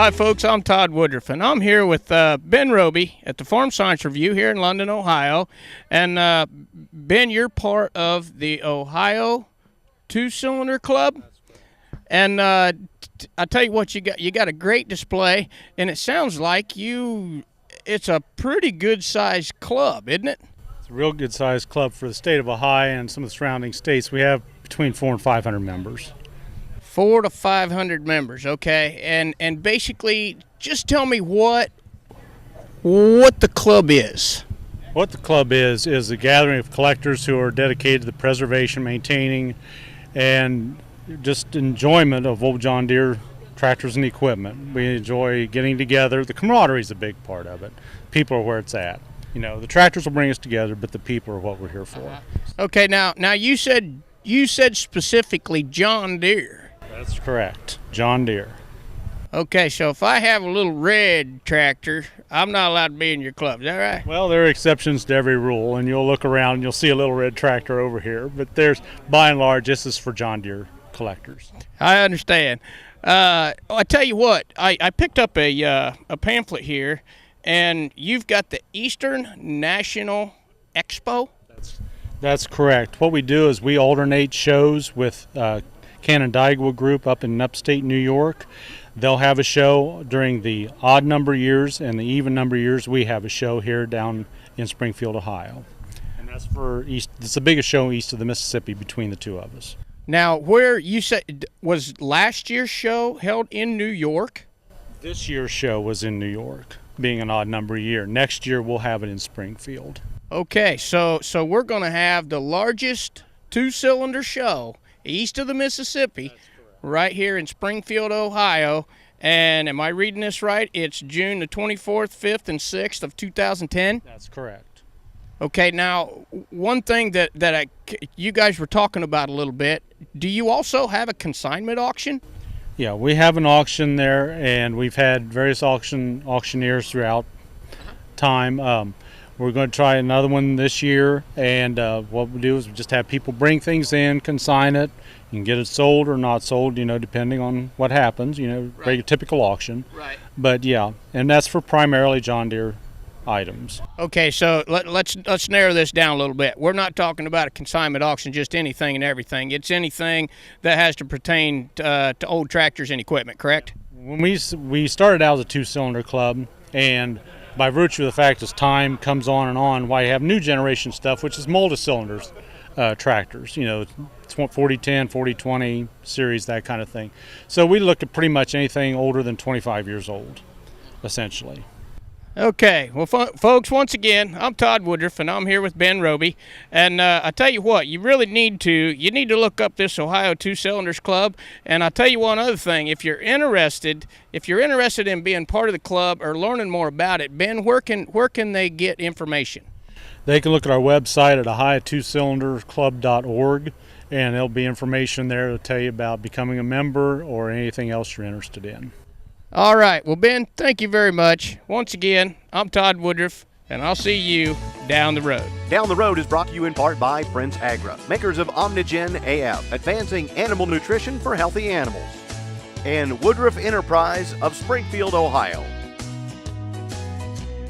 Hi, folks. I'm Todd Woodruff, and I'm here with Ben Roby at the Farm Science Review here in London, Ohio. And Ben, you're part of the Ohio Two-Cylinder Club. And I tell you what, you got a great display, and it sounds like it's a pretty good-sized club, isn't it? It's a real good-sized club for the state of Ohio and some of the surrounding states. We have between 400 and 500 members. 400 to 500 members, okay. And basically, just tell me what the club is. What the club is a gathering of collectors who are dedicated to the preservation, maintaining, and just enjoyment of old John Deere tractors and equipment. We enjoy getting together. The camaraderie is a big part of it. People are where it's at. You know, the tractors will bring us together, but the people are what we're here for. Okay, now you said specifically John Deere. That's correct, John Deere. Okay, so if I have a little red tractor, I'm not allowed to be in your club. Is that right? Well, there are exceptions to every rule, and you'll look around and you'll see a little red tractor over here. But by and large, this is for John Deere collectors. I understand. I tell you what, I picked up a pamphlet here, and you've got the Eastern National Expo. That's correct. What we do is we alternate shows with Canandaigua Group up in upstate New York. They'll have a show during the odd number years, and the even number years we have a show here down in Springfield, Ohio. And that's for east. It's the biggest show east of the Mississippi between the two of us. Now, where you said was last year's show held in New York? This year's show was in New York, being an odd number year. Next year we'll have it in Springfield. Okay, so we're going to have the largest two-cylinder show east of the Mississippi, right here in Springfield, Ohio. And am I reading this right? It's June the 24th, 5th, and 6th of 2010? That's correct. Okay, now, one thing that you guys were talking about a little bit, do you also have a consignment auction? Yeah, we have an auction there, and we've had various auctioneers throughout time. We're going to try another one this year, and what we do is we just have people bring things in, consign it, you can get it sold or not sold, depending on what happens, Right. Very typical auction. Right. But yeah, and that's for primarily John Deere items. Okay, so let's narrow this down a little bit. We're not talking about a consignment auction, just anything and everything. It's anything that has to pertain to old tractors and equipment, correct? When we started out as a two-cylinder club, and by virtue of the fact as time comes on, why you have new generation stuff, which is multi-cylinders tractors, it's 4010, 4020 series, that kind of thing. So we look at pretty much anything older than 25 years old, essentially. Okay, well, folks, once again, I'm Todd Woodruff, and I'm here with Ben Roby. And I tell you what, you really need to look up this Ohio Two-Cylinders Club. And I'll tell you one other thing: if you're interested in being part of the club or learning more about it, Ben, where can they get information? They can look at our website at ohiotwocylinderclub.org, and there'll be information there to tell you about becoming a member or anything else you're interested in. All right. Well, Ben, thank you very much. Once again, I'm Todd Woodruff, and I'll see you down the road. Down the Road is brought to you in part by Prince Agra, makers of Omnigen AF, advancing animal nutrition for healthy animals, and Woodruff Enterprise of Springfield, Ohio.